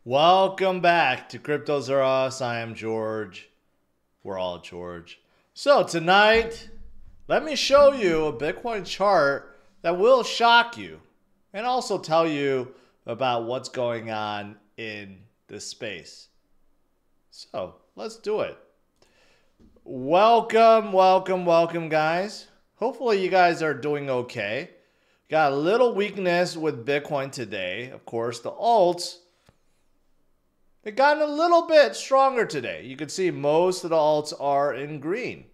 Welcome back to CryptosRUs. I am George. We're all George. So tonight, let me show you a Bitcoin chart that will shock you and also tell you about what's going on in this space. So let's do it. Welcome, guys. Hopefully you guys are doing okay. Got a little weakness with Bitcoin today. Of course, the alts, they've gotten a little bit stronger today. You can see most of the alts are in green,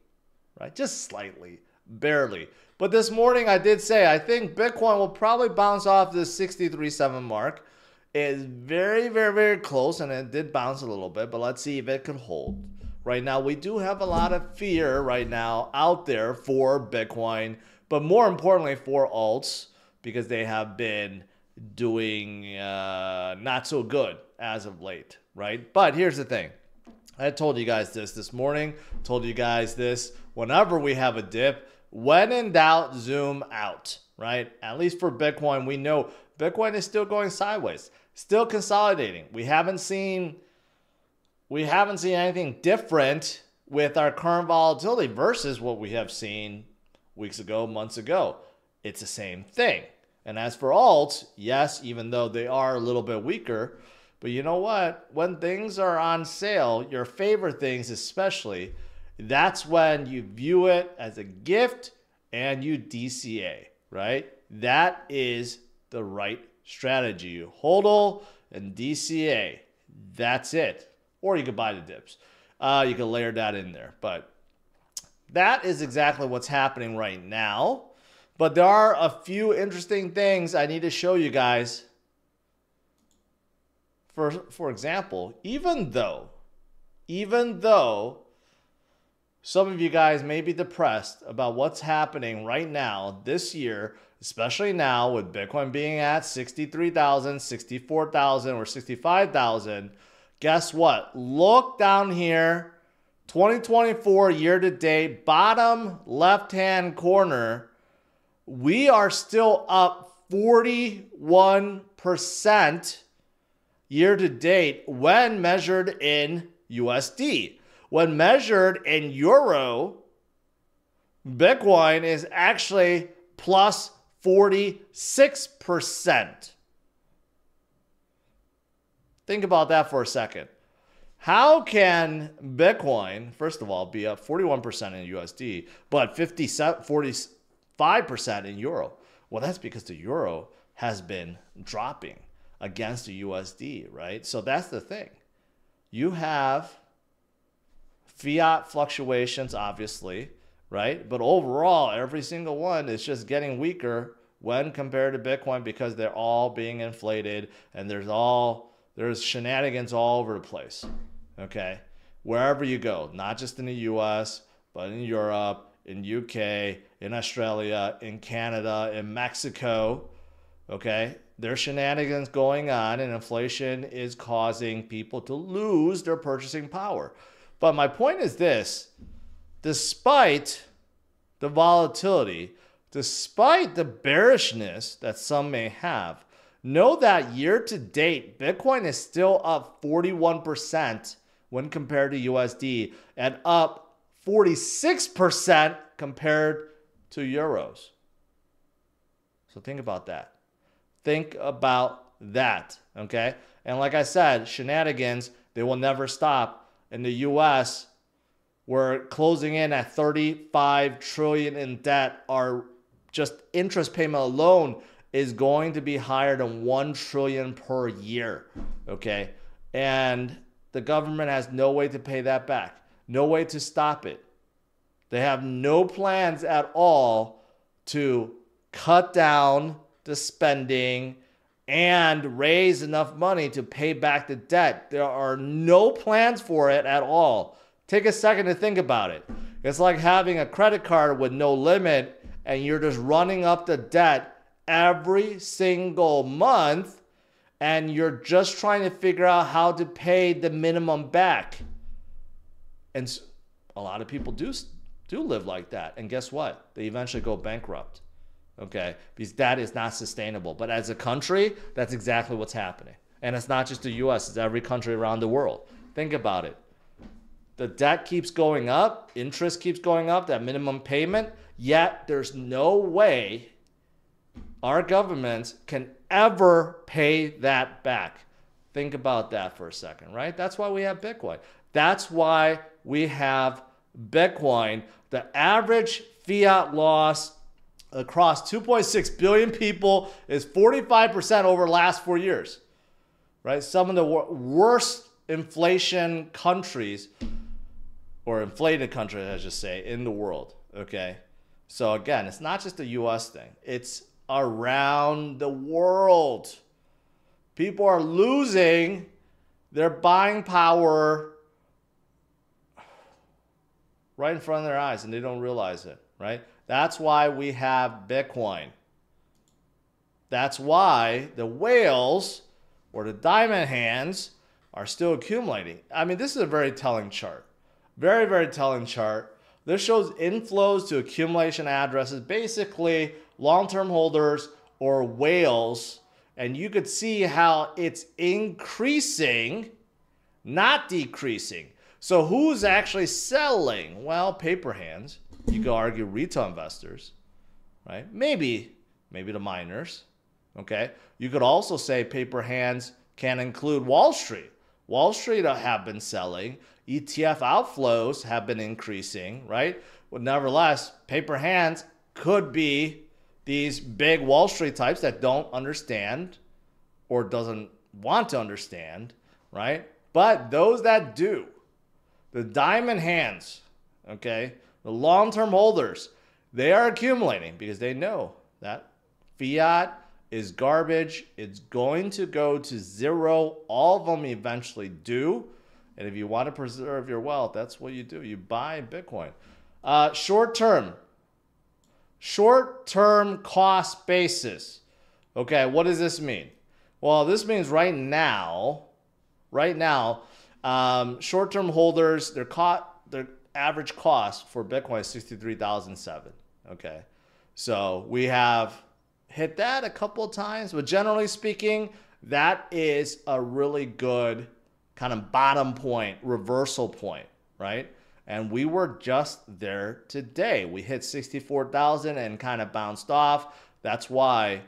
right? Just slightly, barely. But this morning I did say I think Bitcoin will probably bounce off this 63.7 mark. It is very close, and it did bounce a little bit, but let's see if it could hold. Right now, we do have a lot of fear right now out there for Bitcoin, but more importantly for alts, because they have been doing not so good as of late, right? But here's the thing. I told you guys this morning, told you guys this whenever we have a dip, when in doubt, zoom out, right? At least for Bitcoin, we know Bitcoin is still going sideways, still consolidating. We haven't seen anything different with our current volatility versus what we have seen weeks ago, months ago. It's the same thing. And as for alts, yes, even though they are a little bit weaker, but you know what? When things are on sale, your favorite things especially, that's when you view it as a gift and you DCA, right? That is the right strategy. You HODL and DCA. That's it. Or you could buy the dips. You can layer that in there. But that is exactly what's happening right now. But there are a few interesting things I need to show you guys. For example, even though some of you guys may be depressed about what's happening right now this year, especially now with Bitcoin being at 63,000, 64,000, or 65,000, guess what? Look down here, 2024 year to date, bottom left-hand corner. We are still up 41% year to date when measured in USD. When measured in euro, Bitcoin is actually plus 46%. Think about that for a second. How can Bitcoin, first of all, be up 41% in USD, but 45% in euro? Well, that's because the euro has been dropping against the USD, right? So that's the thing. You have fiat fluctuations, obviously, right? But overall, every single one is just getting weaker when compared to Bitcoin because they're all being inflated and there's shenanigans all over the place, okay? Wherever you go, not just in the US, but in Europe, in UK, in Australia, in Canada, in Mexico, okay? There's shenanigans going on, and inflation is causing people to lose their purchasing power. But my point is this: despite the volatility, despite the bearishness that some may have, know that year to date, Bitcoin is still up 41% when compared to USD and up 46% compared to euros. So think about that. Think about that, okay? And like I said, shenanigans, they will never stop. In the US, we're closing in at 35 trillion in debt. Our just interest payment alone is going to be higher than 1 trillion per year, okay? And the government has no way to pay that back, no way to stop it. They have no plans at all to cut down the spending and raise enough money to pay back the debt. There are no plans for it at all. Take a second to think about it. It's like having a credit card with no limit and you're just running up the debt every single month and you're just trying to figure out how to pay the minimum back. And a lot of people do live like that. And guess what? They eventually go bankrupt. Okay, because that is not sustainable. But as a country, that's exactly what's happening. And it's not just the US, it's every country around the world. Think about it. The debt keeps going up, interest keeps going up, that minimum payment, yet there's no way our governments can ever pay that back. Think about that for a second, right? That's why we have Bitcoin. That's why we have Bitcoin. The average fiat loss across 2.6 billion people is 45% over the last 4 years, right? Some of the worst inflation countries, or inflated countries, I should say, in the world, okay? So again, it's not just a US thing. It's around the world. People are losing their buying power right in front of their eyes, and they don't realize it, right? That's why we have Bitcoin. That's why the whales or the diamond hands are still accumulating. I mean, this is a very telling chart. Very, very telling chart. This shows inflows to accumulation addresses, basically long-term holders or whales. And you could see how it's increasing, not decreasing. So who's actually selling? Well, paper hands. You could argue retail investors, right? Maybe the miners, okay? You could also say paper hands can include Wall Street. Wall Street have been selling. ETF outflows have been increasing, right? But nevertheless, paper hands could be these big Wall Street types that don't understand or doesn't want to understand, right? But those that do, the diamond hands, okay, the long-term holders, they are accumulating because they know that fiat is garbage. It's going to go to zero. All of them eventually do. And if you want to preserve your wealth, that's what you do. You buy Bitcoin. Short-term cost basis. Okay, what does this mean? Well, this means right now, short-term holders, their average cost for Bitcoin is $63,007. Okay, so we have hit that a couple of times, but generally speaking, that is a really good kind of bottom point, reversal point, right? And we were just there today. We hit 64,000 and kind of bounced off. That's why,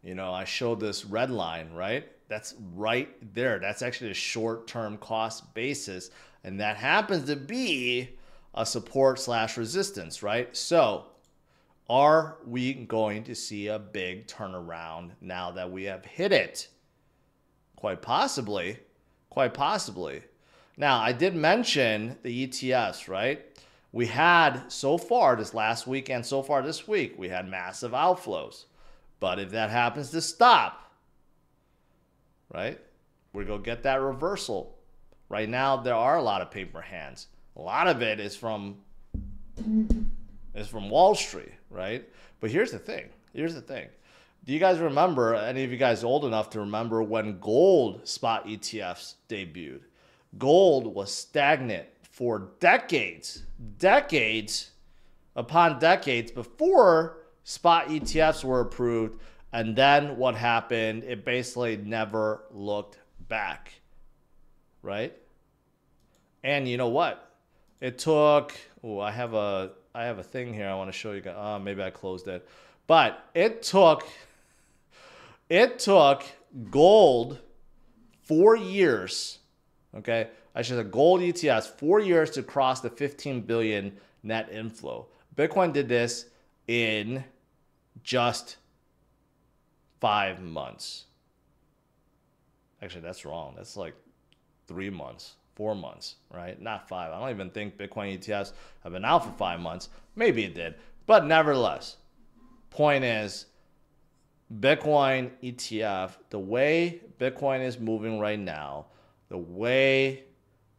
you know, I showed this red line, right? That's right there. That's actually a short-term cost basis. And that happens to be a support / resistance, right? So are we going to see a big turnaround now that we have hit it? Quite possibly. Quite possibly. Now, I did mention the ETFs, right? We had so far this last week and so far this week, we had massive outflows. But if that happens to stop, right, we're going to get that reversal. Right now, there are a lot of paper hands. A lot of it is from Wall Street, right? But here's the thing. Do you guys remember, any of you guys old enough to remember when gold spot ETFs debuted? Gold was stagnant for decades upon decades before spot ETFs were approved. And then what happened? It basically never looked back, right? And you know what? It took, I have a thing here I want to show you guys. Maybe I closed it. But it took gold 4 years, okay? I should say gold ETFs, 4 years to cross the 15 billion net inflow. Bitcoin did this in just 5 months. Actually, that's wrong. That's like 3 months, 4 months, right? Not 5. I don't even think Bitcoin ETFs have been out for 5 months. Maybe it did. But nevertheless, point is, Bitcoin ETF, the way Bitcoin is moving right now, the way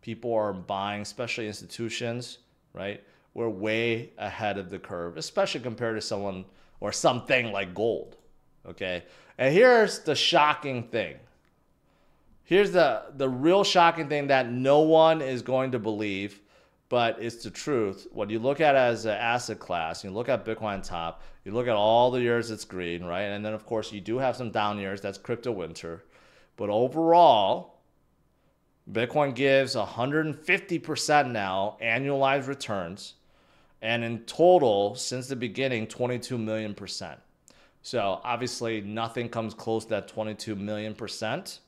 people are buying, especially institutions, right? We're way ahead of the curve, especially compared to someone or something like gold, okay? And here's the shocking thing. Here's the real shocking thing that no one is going to believe, but it's the truth. When you look at it as an asset class, you look at Bitcoin on top, you look at all the years it's green, right? And then, of course, you do have some down years. That's crypto winter. But overall, Bitcoin gives 150% now annualized returns. And in total, since the beginning, 22 million %. So obviously nothing comes close to that 22 million %.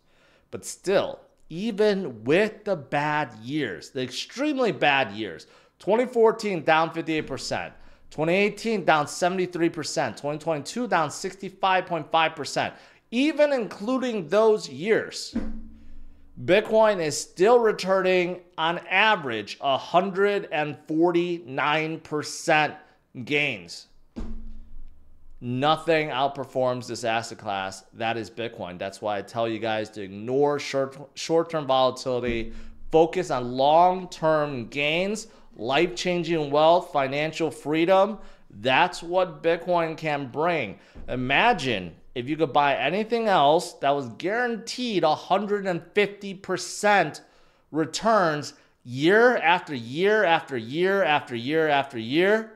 But still, even with the bad years, the extremely bad years, 2014 down 58%, 2018 down 73%, 2022 down 65.5%. Even including those years, Bitcoin is still returning on average 149% gains. Nothing outperforms this asset class. That is Bitcoin. That's why I tell you guys to ignore short-term volatility, focus on long-term gains, life-changing wealth, financial freedom. That's what Bitcoin can bring. Imagine if you could buy anything else that was guaranteed 150% returns year after year after year after year after year.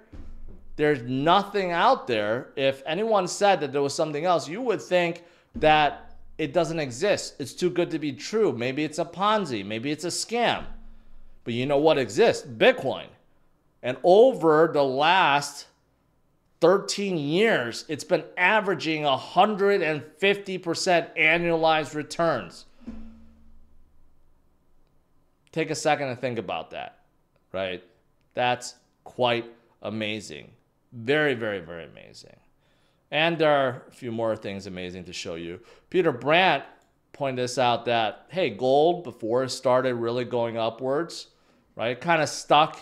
There's nothing out there. If anyone said that there was something else, you would think that it doesn't exist. It's too good to be true. Maybe it's a Ponzi. Maybe it's a scam. But you know what exists? Bitcoin. And over the last 13 years, it's been averaging 150% annualized returns. Take a second to think about that, right? That's quite amazing. Very, very, very amazing. And there are a few more things amazing to show you. Peter Brandt pointed this out that, hey, gold before it started really going upwards, right? Kind of stuck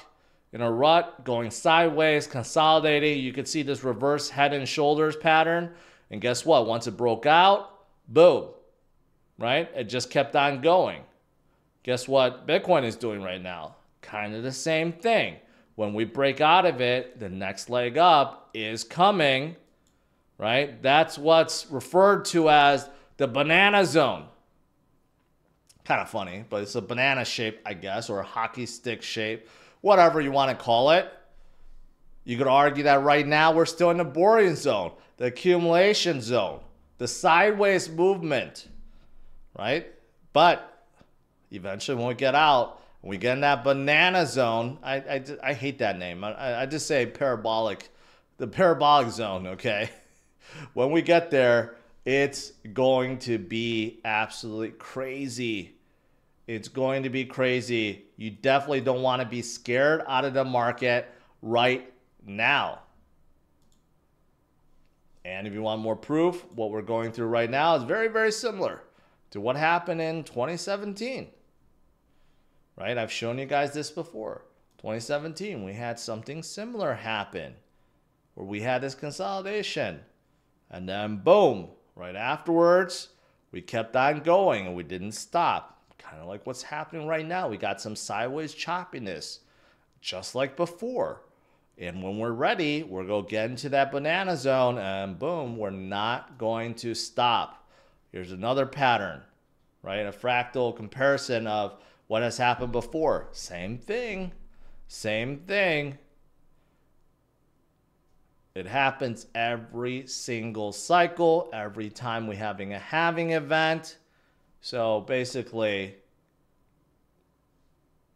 in a rut, going sideways, consolidating. You could see this reverse head and shoulders pattern. And guess what? Once it broke out, boom, right? It just kept on going. Guess what Bitcoin is doing right now? Kind of the same thing. When we break out of it, the next leg up is coming, right? That's what's referred to as the banana zone. Kind of funny, but it's a banana shape, I guess, or a hockey stick shape, whatever you want to call it. You could argue that right now we're still in the boring zone, the accumulation zone, the sideways movement, right? But eventually when we get out, when we get in that banana zone, I hate that name. I just say parabolic, the parabolic zone, okay? When we get there, it's going to be absolutely crazy. It's going to be crazy. You definitely don't want to be scared out of the market right now. And if you want more proof, what we're going through right now is very, very similar to what happened in 2017. Right? I've shown you guys this before. 2017, we had something similar happen where we had this consolidation. And then boom, right afterwards, we kept on going and we didn't stop. Kind of like what's happening right now. We got some sideways choppiness, just like before. And when we're ready, we're going to get into that banana zone and boom, we're not going to stop. Here's another pattern, right? A fractal comparison of what has happened before. Same thing. Same thing. It happens every single cycle, every time we're having a halving event. So basically,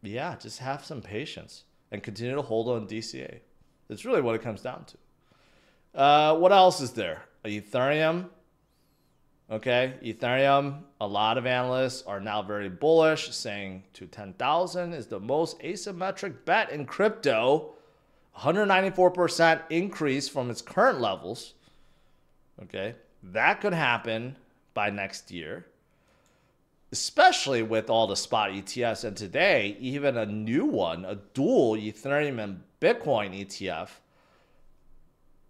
yeah, just have some patience and continue to hold on DCA. That's really what it comes down to. What else is there? Ethereum. Okay, Ethereum, a lot of analysts are now very bullish, saying to 10,000 is the most asymmetric bet in crypto. 194% increase from its current levels. Okay, that could happen by next year, especially with all the spot ETFs. And today, even a new one, a dual Ethereum and Bitcoin ETF,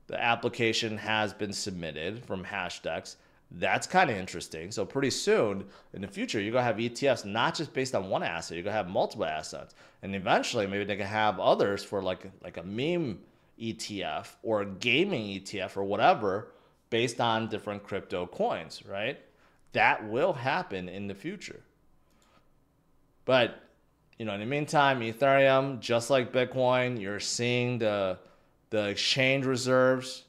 the application has been submitted from Hashdex. That's kind of interesting. So pretty soon in the future, you're going to have ETFs not just based on one asset. You're going to have multiple assets. And eventually, maybe they can have others for like a meme ETF or a gaming ETF or whatever based on different crypto coins, right? That will happen in the future. But, in the meantime, Ethereum, just like Bitcoin, you're seeing the exchange reserves,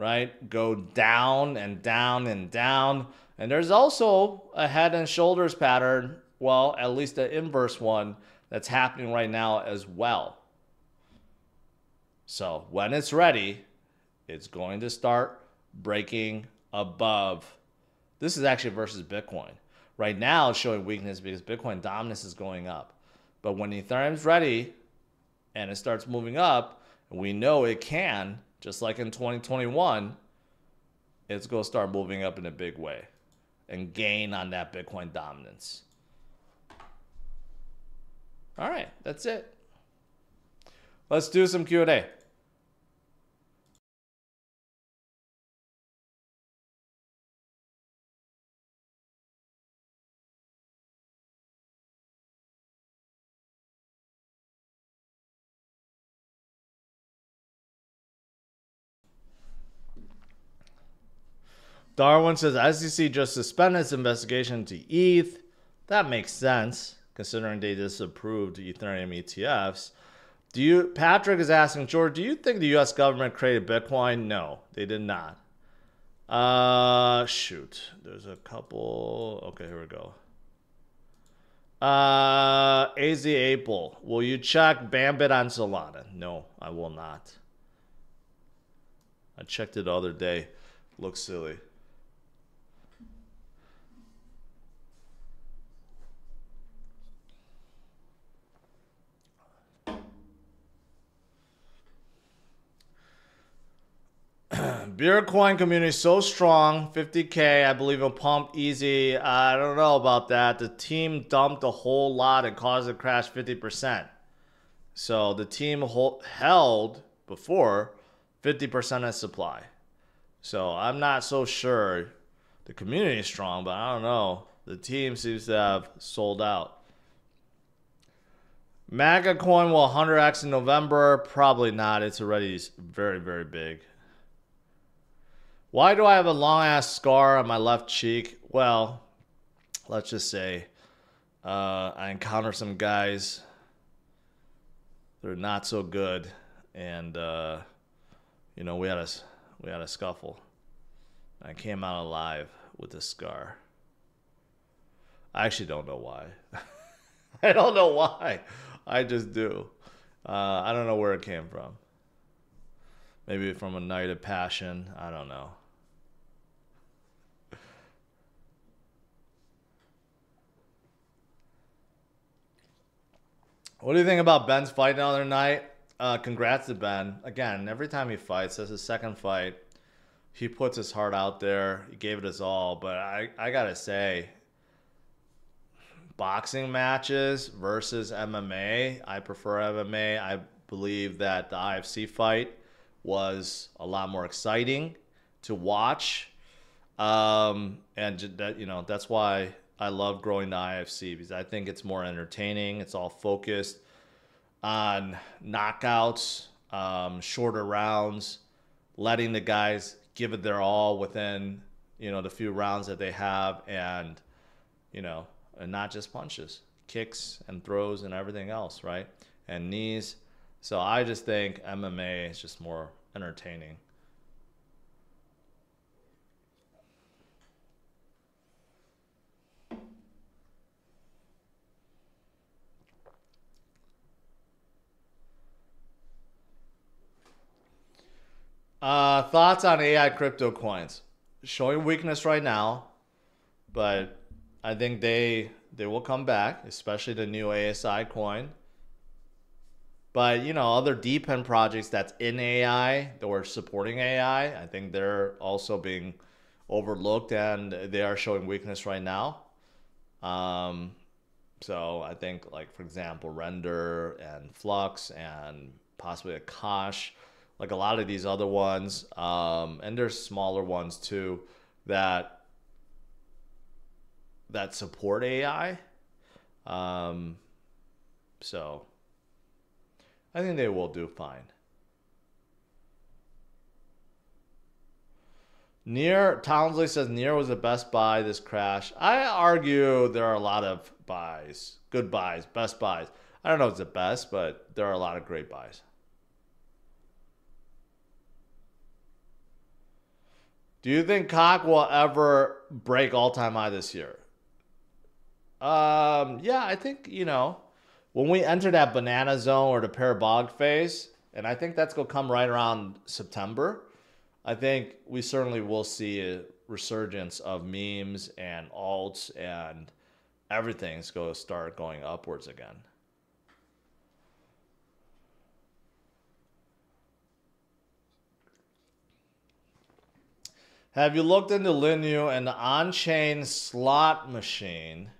right? Go down and down and down. And there's also a head and shoulders pattern, well, at least the inverse one that's happening right now as well. So when it's ready, it's going to start breaking above. This is actually versus Bitcoin. Right now it's showing weakness because Bitcoin dominance is going up. But when Ethereum's ready and it starts moving up, we know it can, just like in 2021, it's going to start moving up in a big way and gain on that Bitcoin dominance. All right, that's it. Let's do some Q&A. Darwin says SEC just suspended its investigation into ETH. That makes sense, considering they disapproved Ethereum ETFs. Patrick is asking, George, do you think the U.S. government created Bitcoin? No, they did not. Shoot. There's a couple. Okay, here we go. AZ April, will you check Bambit on Solana? No, I will not. I checked it the other day. Looks silly. Beer coin community so strong, 50K, I believe it'll pump easy. I don't know about that. The team dumped a whole lot and caused it to crash 50%. So the team held before 50% of supply. So I'm not so sure. The community is strong, but I don't know. The team seems to have sold out. MAGA coin will 100x in November. Probably not. It's already very, very big. Why do I have a long-ass scar on my left cheek? Well, let's just say I encountered some guys. They're not so good. And, you know, we had a scuffle. I came out alive with this scar. I actually don't know why. I don't know why. I just do. I don't know where it came from. Maybe from a night of passion. I don't know. What do you think about Ben's fight the other night? Congrats to Ben. Again, every time he fights, that's his second fight. He puts his heart out there. He gave it his all. But I got to say, boxing matches versus MMA, I prefer MMA. I believe that the IFC fight was a lot more exciting to watch. And that, you know, that's why I love growing the IFC, because I think it's more entertaining. It's all focused on knockouts, shorter rounds, letting the guys give it their all within, you know, the few rounds that they have, and, you know, and not just punches, kicks and throws and everything else, right? And knees. So I just think MMA is just more entertaining. Thoughts on AI crypto coins? Showing weakness right now, but I think they will come back, especially the new ASI coin. But, you know, other depend projects that's in AI, that were supporting AI, I think they're also being overlooked, and they are showing weakness right now. So I think, like, for example, Render and Flux and possibly Akash, like a lot of these other ones, and there's smaller ones too that support AI. So I think they will do fine. Townsley says Near was the best buy this crash. I argue there are a lot of buys, good buys, best buys. I don't know if it's the best, but there are a lot of great buys. Do you think cock will ever break all-time high this year? Yeah, I think, when we enter that banana zone or the parabolic phase, and I think that's going to come right around September, I think we certainly will see a resurgence of memes and alts, and everything's going to start going upwards again. Have you looked into Linux and the on-chain slot machine?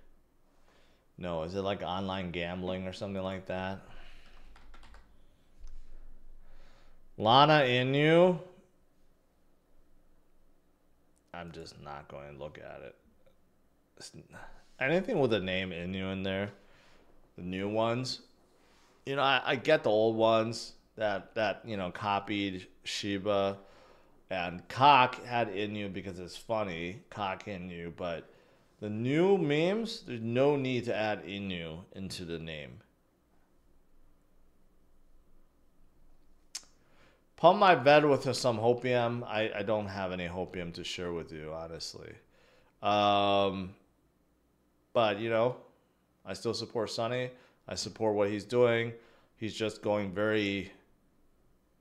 No, is it like online gambling or something like that? Lana Inu? I'm just not going to look at it. Anything with the name Inu in there, the new ones, I get the old ones that copied Shiba, and Cock had Inu because it's funny, Cock Inu, but the new memes, there's no need to add Inu into the name. Pump my bed with some hopium. I don't have any hopium to share with you, honestly. But, I still support Sonny. I support what he's doing. He's just going very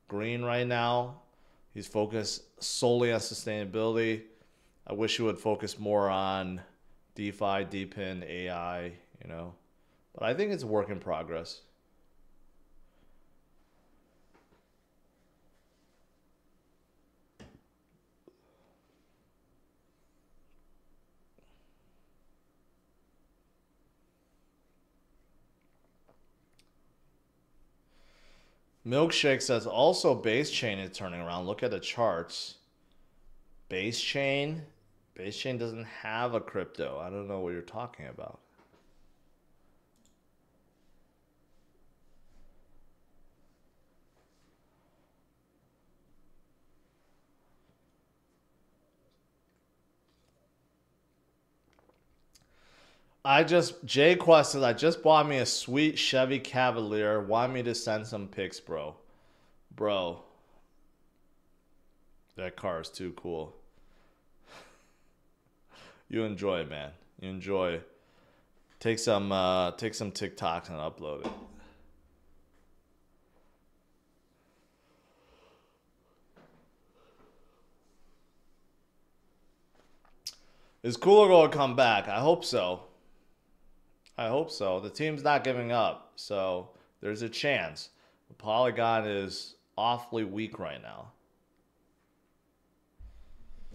green right now. He's focused solely on sustainability. I wish he would focus more on DeFi, DePIN, AI, But I think it's a work in progress. Milkshake says also base chain is turning around. Look at the charts. Base chain doesn't have a crypto. I don't know what you're talking about. Jay Quest says, I just bought me a sweet Chevy Cavalier. Want me to send some pics, bro? Bro, that car is too cool. You enjoy it, man. You enjoy. Take some TikToks and upload it. Is Cooler going to come back? I hope so. I hope so. The team's not giving up, so there's a chance. Polygon is awfully weak right now.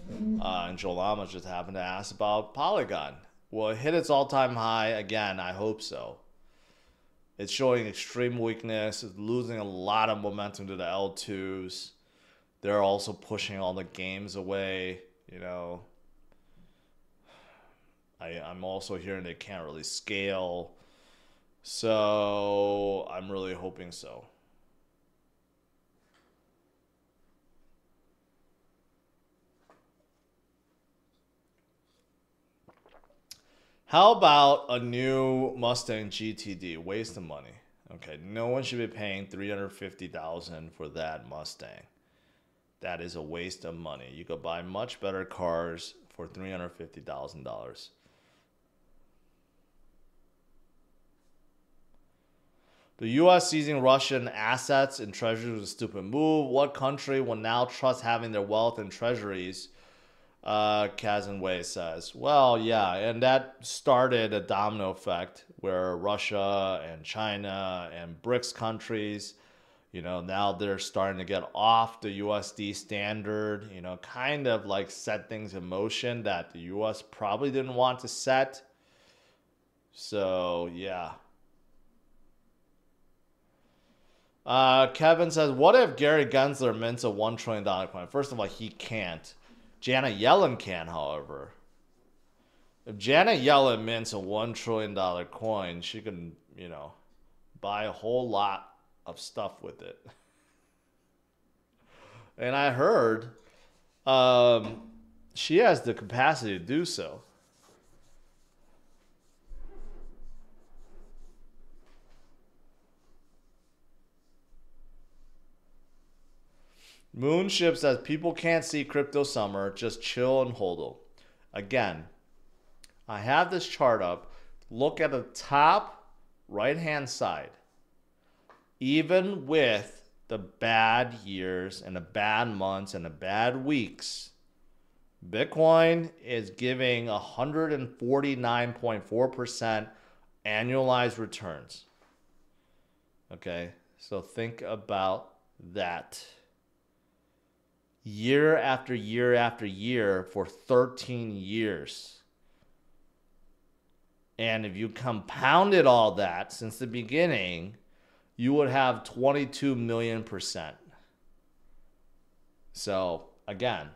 And Joel Lama just happened to ask about Polygon. Will it hit its all-time high again? I hope so. It's showing extreme weakness. It's losing a lot of momentum to the L2s. They're also pushing all the games away, I'm also hearing they can't really scale. So I'm really hoping so. How about a new Mustang GTD? Waste of money. Okay, no one should be paying $350,000 for that Mustang. That is a waste of money. You could buy much better cars for $350,000. The U.S. seizing Russian assets and treasuries was a stupid move. What country will now trust having their wealth in treasuries? Kazan Wei says. Well, yeah, and that started a domino effect where Russia and China and BRICS countries, now they're starting to get off the USD standard, kind of like set things in motion that the US probably didn't want to set. So, yeah. Kevin says, what if Gary Gensler mints a $1 trillion coin? First of all, he can't. Janet Yellen can, however. If Janet Yellen mints a $1 trillion coin, she can, buy a whole lot of stuff with it. And I heard she has the capacity to do so. Moonship says people can't see crypto summer, just chill and hodl. Again, I have this chart up. Look at the top right hand side. Even with the bad years and the bad months and the bad weeks, Bitcoin is giving 149.4% annualized returns. Okay, so think about that. Year after year after year for 13 years. And if you compounded all that since the beginning, you would have 22 million percent. So again,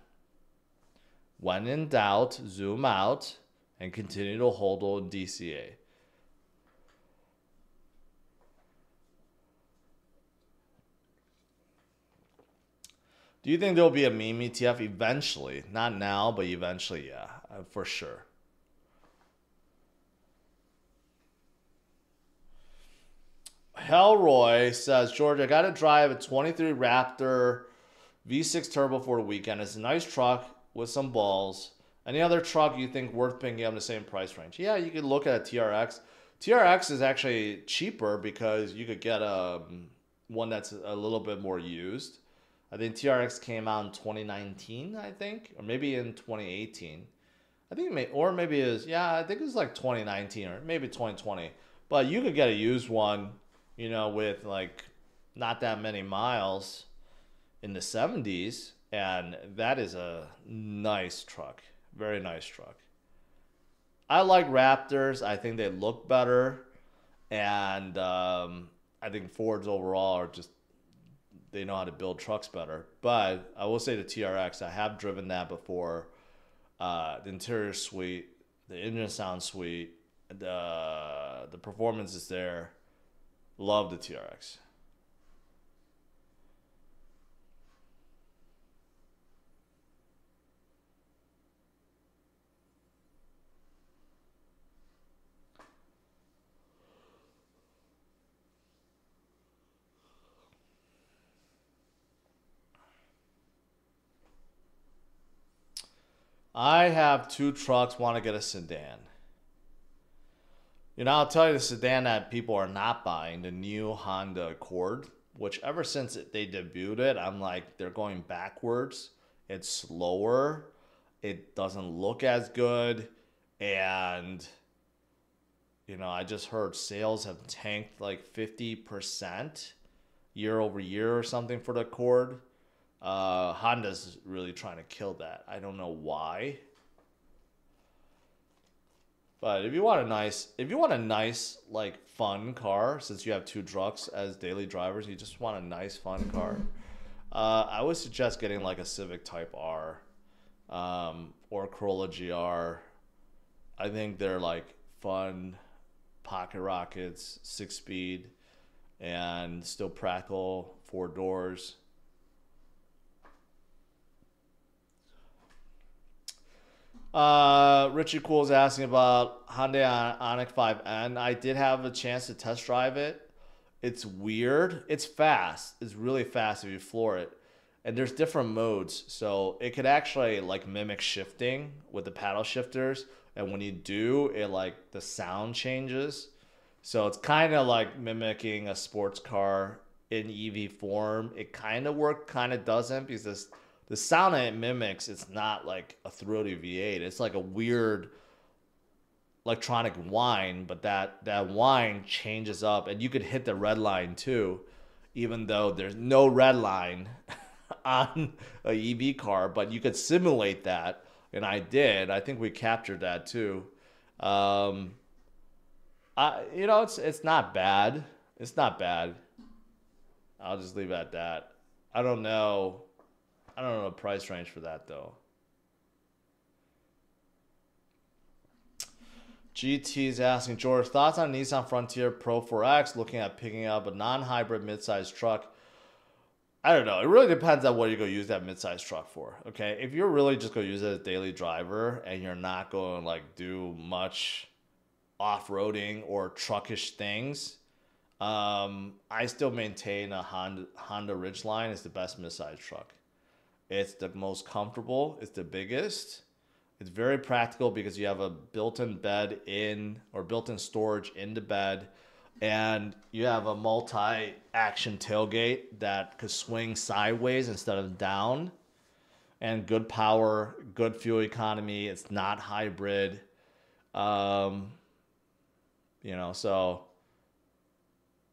when in doubt, zoom out and continue to hold on DCA. Do you think there'll be a meme ETF eventually? Not now, but eventually, yeah, for sure. Hellroy says, George, I got to drive a 23 Raptor V6 Turbo for the weekend. It's a nice truck with some balls. Any other truck you think worth picking up in the same price range? Yeah, you could look at a TRX. TRX is actually cheaper because you could get one that's a little bit more used. I think TRX came out in 2019, I think, or maybe in 2018. I think maybe it was, yeah, I think it was like 2019 or maybe 2020. But you could get a used one, with like not that many miles in the 70s, and that is a nice truck. Very nice truck. I like Raptors. I think they look better, and I think Fords overall are just, they know how to build trucks better. But I will say the TRX, I have driven that before. The interior sweet, the engine sounds sweet, the performance is there. Love the TRX. I have 2 trucks, want to get a sedan. I'll tell you the sedan that people are not buying, the new Honda Accord, which ever since they debuted it, I'm like, they're going backwards. It's slower. It doesn't look as good. And, I just heard sales have tanked like 50% year over year or something for the Accord. Honda's really trying to kill that. I don't know why. But if you want a nice, like, fun car, since you have 2 trucks as daily drivers, you just want a nice, fun car. I would suggest getting like a Civic Type R, or Corolla GR. I think they're like fun pocket rockets, 6-speed, and still practical, 4 doors. Richie Cool is asking about Hyundai Ioniq 5N. I did have a chance to test drive it. It's weird. It's fast. It's really fast if you floor it. And there's different modes. So it could actually like mimic shifting with the paddle shifters. And when you do, it like the sound changes. So it's kind of like mimicking a sports car in EV form. It kind of works, kind of doesn't, because the sound that it mimics, it's not like a throaty V8. It's like a weird electronic whine, but that whine changes up, and you could hit the red line too, even though there's no red line on a EV car, but you could simulate that, and I did. I think we captured that too. It's not bad. It's not bad. I'll just leave it at that. I don't know the price range for that though. GT's asking, George, thoughts on Nissan Frontier Pro 4X, looking at picking up a non-hybrid mid-sized truck. I don't know. It really depends on what you're going to use that mid-sized truck for. Okay, if you're really just going to use it as a daily driver and you're not going to like do much off-roading or truckish things, I still maintain a Honda Ridgeline is the best mid-sized truck. It's the most comfortable. It's the biggest. It's very practical because you have a built-in bed in or built-in storage in the bed, and you have a multi-action tailgate that could swing sideways instead of down, and good power, good fuel economy. It's not hybrid. Um, so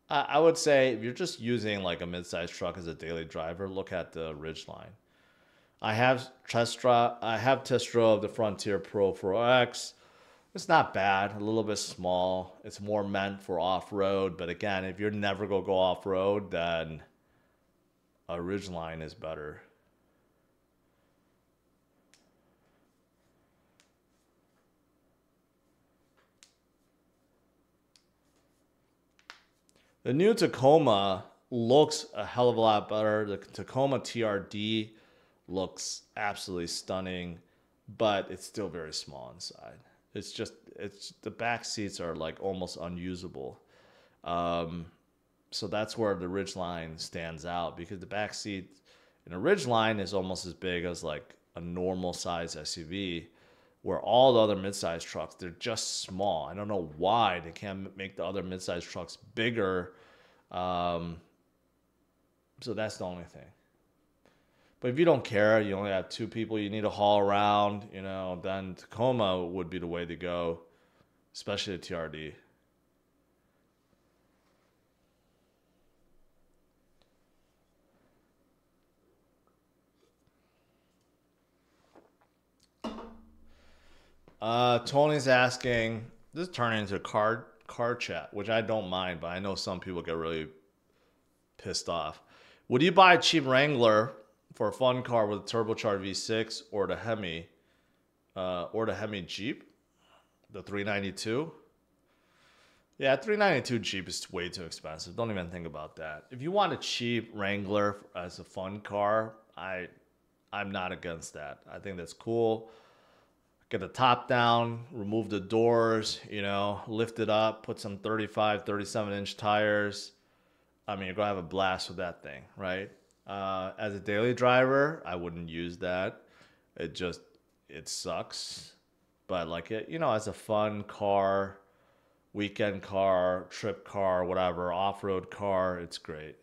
I would say if you're just using like a mid-sized truck as a daily driver, look at the Ridgeline. I have test drove the Frontier Pro 4X. It's not bad, a little bit small. It's more meant for off-road, but again, if you're never gonna go off-road, then a Ridgeline is better. The new Tacoma looks a hell of a lot better. The Tacoma TRD looks absolutely stunning, but it's still very small inside. It's the back seats are like almost unusable. So that's where the Ridgeline stands out because the back seat in a Ridgeline is almost as big as like a normal size SUV, where all the other midsize trucks, they're just small. I don't know why they can't make the other midsize trucks bigger. So that's the only thing. But if you don't care, you only have two people you need to haul around, then Tacoma would be the way to go, especially the TRD. Tony's asking, this is turning into a car chat, which I don't mind, but I know some people get really pissed off. Would you buy a cheap Wrangler for a fun car with a turbocharged V6 or the Hemi Jeep, the 392? Yeah, 392 Jeep is way too expensive. Don't even think about that. If you want a cheap Wrangler as a fun car, I'm not against that. I think that's cool. Get the top down, remove the doors, lift it up, put some 35, 37-inch tires. I mean, you're going to have a blast with that thing, right? As a daily driver, I wouldn't use that. It sucks. But like as a fun car, weekend car, trip car, whatever, off-road car, it's great.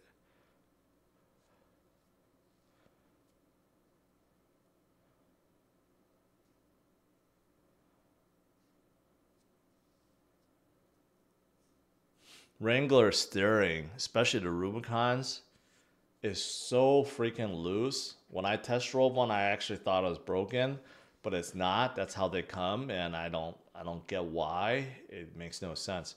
Wrangler steering, especially the Rubicons, is so freaking loose. When I test drove one, I actually thought it was broken, but it's not. That's how they come, and I don't get why. It makes no sense.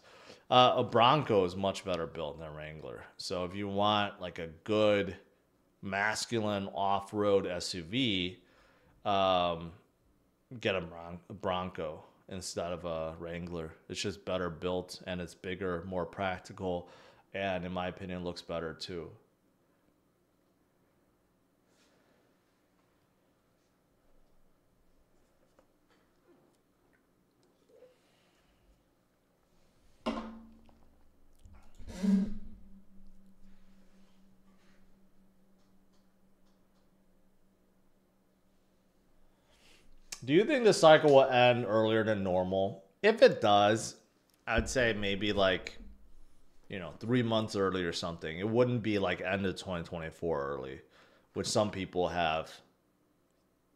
A Bronco is much better built than a Wrangler. So if you want like a good masculine off-road SUV, get a Bronco instead of a Wrangler. It's just better built and it's bigger, more practical, and in my opinion looks better too. Do you think the cycle will end earlier than normal? If it does, I'd say maybe like, 3 months early or something. It wouldn't be like end of 2024 early, which some people have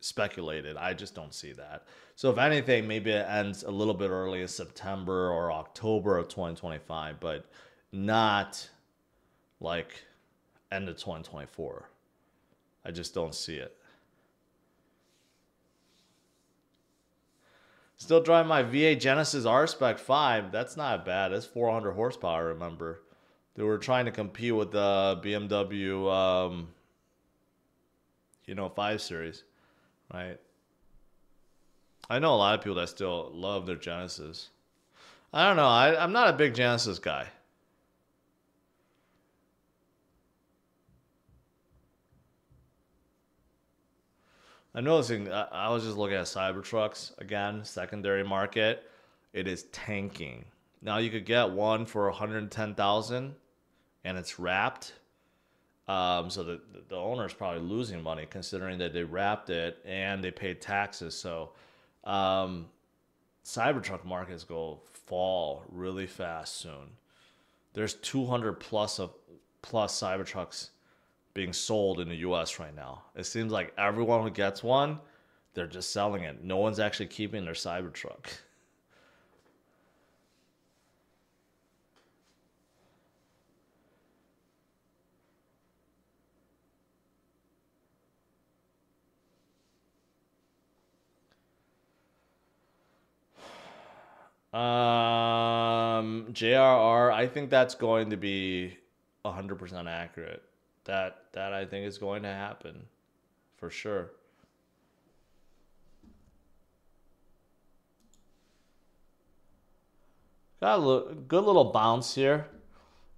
speculated. I just don't see that. So if anything, maybe it ends a little bit early in September or October of 2025, but not like end of 2024. I just don't see it. Still driving my V8 Genesis R-Spec 5. That's not bad. That's 400 horsepower, remember. They were trying to compete with the BMW, 5 Series, right? I know a lot of people that still love their Genesis. I don't know. I'm not a big Genesis guy. I'm noticing, I was just looking at Cybertrucks again, secondary market. It is tanking. Now you could get one for 110,000 and it's wrapped. So the owner is probably losing money considering that they wrapped it and they paid taxes. So Cybertruck markets go fall really fast soon. There's 200 plus Cybertrucks being sold in the US right now. It seems like everyone who gets one, they're just selling it. No one's actually keeping their Cybertruck. JRR, I think that's going to be 100% accurate. That I think is going to happen for sure. Got a good little bounce here.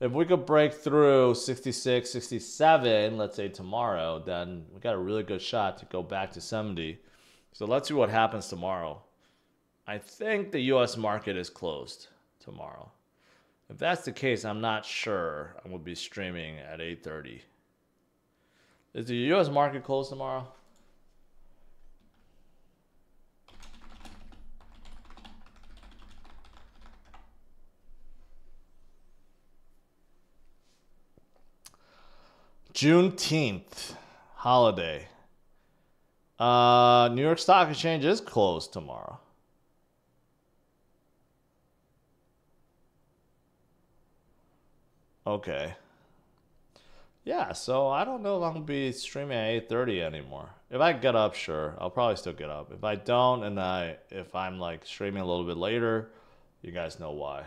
If we could break through 66, 67, let's say tomorrow, then we got a really good shot to go back to 70. So let's see what happens tomorrow. I think the US market is closed tomorrow. If that's the case, I'm not sure I will be streaming at 8:30. Is the US market closed tomorrow? Juneteenth holiday. New York Stock Exchange is closed tomorrow. Okay. Yeah, so I don't know if I'm gonna be streaming at 8:30 anymore. If I get up, sure, I'll probably still get up. If I don't, and if I'm like streaming a little bit later, you guys know why.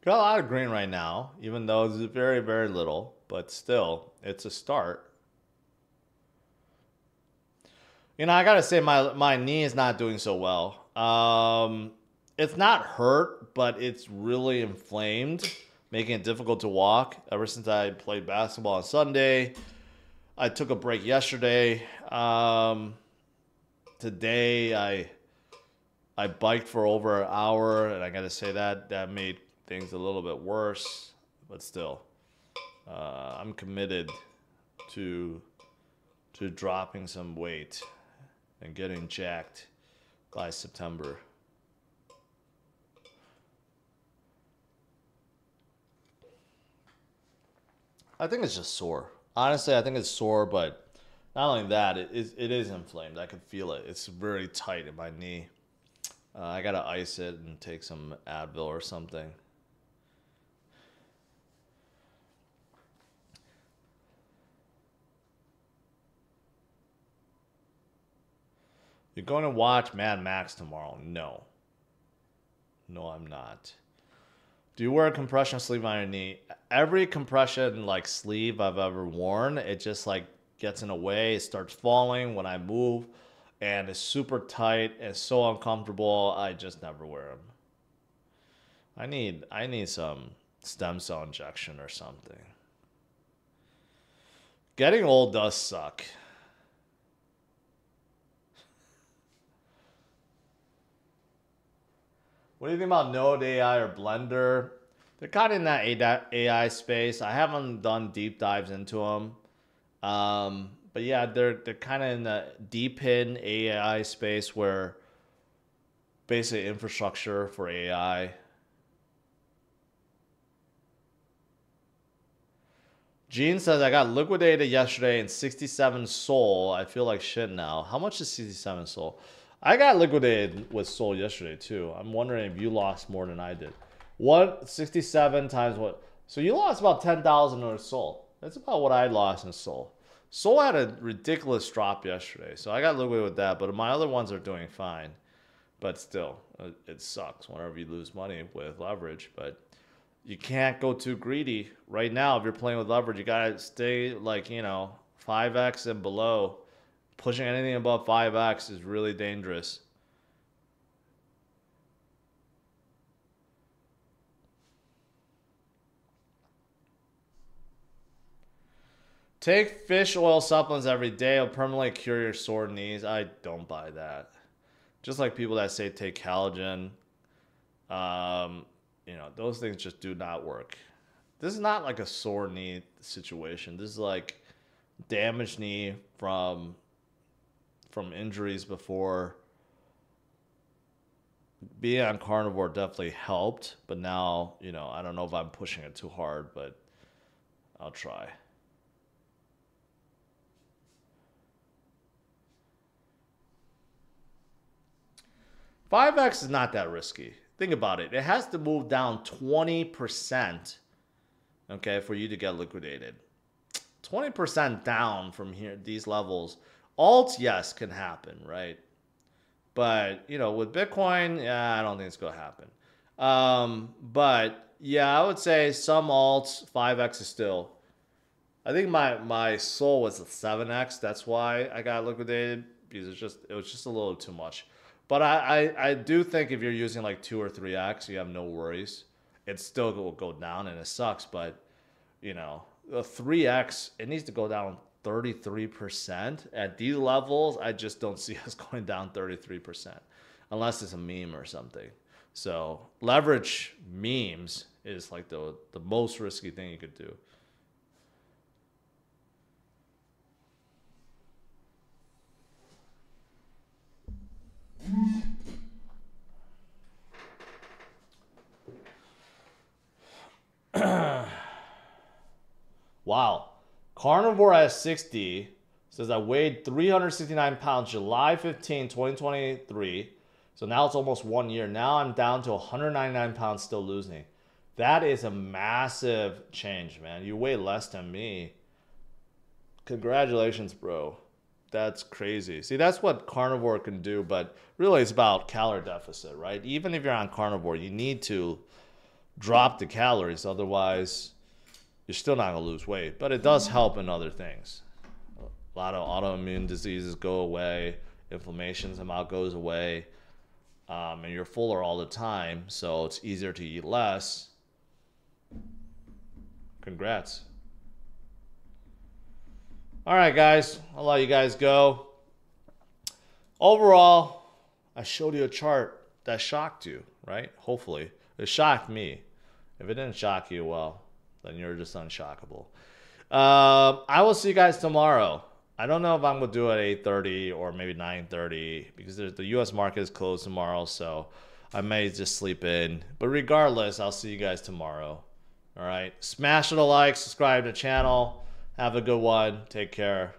Got a lot of green right now, even though it's very, very little, but still, it's a start. You know, I gotta say my knee is not doing so well. It's not hurt, but it's really inflamed, making it difficult to walk. Ever since I played basketball on Sunday, I took a break yesterday. Today I biked for over an hour, and I gotta say that made things a little bit worse, but still, I'm committed to dropping some weight and getting jacked by September. I think it's just sore. Honestly, I think it's sore, but not only that, it is inflamed. I can feel it. It's very tight in my knee. I gotta ice it and take some Advil or something. You're going to watch Mad Max tomorrow? No. No, I'm not. Do you wear a compression sleeve on your knee? Every compression like sleeve I've ever worn, it just like gets in the way. It starts falling when I move, and it's super tight. It's so uncomfortable. I just never wear them. I need some stem cell injection or something. Getting old does suck. What do you think about Node AI or Blender? They're kind of in that AI space. I haven't done deep dives into them. But yeah, they're kind of in the deep in AI space where basically infrastructure for AI. Gene says, I got liquidated yesterday in 67 Sol. I feel like shit now. How much is 67 Sol? I got liquidated with Sol yesterday too. I'm wondering if you lost more than I did. What 67 times what? So you lost about 10,000 in Sol. That's about what I lost in Sol. Sol had a ridiculous drop yesterday, so I got liquidated with that. But my other ones are doing fine. But still, it sucks whenever you lose money with leverage. But you can't go too greedy right now. If you're playing with leverage, you gotta stay like 5x and below. Pushing anything above 5x is really dangerous. Take fish oil supplements every day. It'll permanently cure your sore knees. I don't buy that. Just like people that say take collagen. You know, those things just do not work. This is not like a sore knee situation. This is like damaged knee from injuries before. Being on carnivore definitely helped, but now, you know, I don't know if I'm pushing it too hard, but I'll try. $5X is not that risky. Think about it. It has to move down 20%, okay, for you to get liquidated. 20% down from here, these levels. Alts, yes, can happen, right? But, you know, with Bitcoin, yeah, I don't think it's going to happen. But, yeah, I would say some alts, 5X is still. I think my soul was a 7X. That's why I got liquidated, because it was just a little too much. But I do think if you're using like 2 or 3X, you have no worries. It still will go down, and it sucks. But, you know, the 3X, it needs to go down 33%. At these levels, I just don't see us going down 33%. Unless it's a meme or something. So leverage memes is like the most risky thing you could do. Wow. Carnivore at 60 says I weighed 369 pounds July 15, 2023. So now it's almost 1 year. Now I'm down to 199 pounds, still losing. That is a massive change, man. You weigh less than me. Congratulations, bro. That's crazy. See, that's what carnivore can do, but really it's about calorie deficit, right? Even if you're on carnivore, you need to drop the calories. Otherwise, you're still not going to lose weight. But it does help in other things. A lot of autoimmune diseases go away. Inflammation somehow goes away. And you're fuller all the time, so it's easier to eat less. Congrats. All right, guys. I'll let you guys go. Overall, I showed you a chart that shocked you, right? Hopefully. It shocked me. If it didn't shock you, well, then you're just unshockable. I will see you guys tomorrow. I don't know if I'm going to do it at 8:30 or maybe 9:30 because the U.S. market is closed tomorrow, so I may just sleep in. But regardless, I'll see you guys tomorrow. All right? Smash the like, subscribe to the channel. Have a good one. Take care.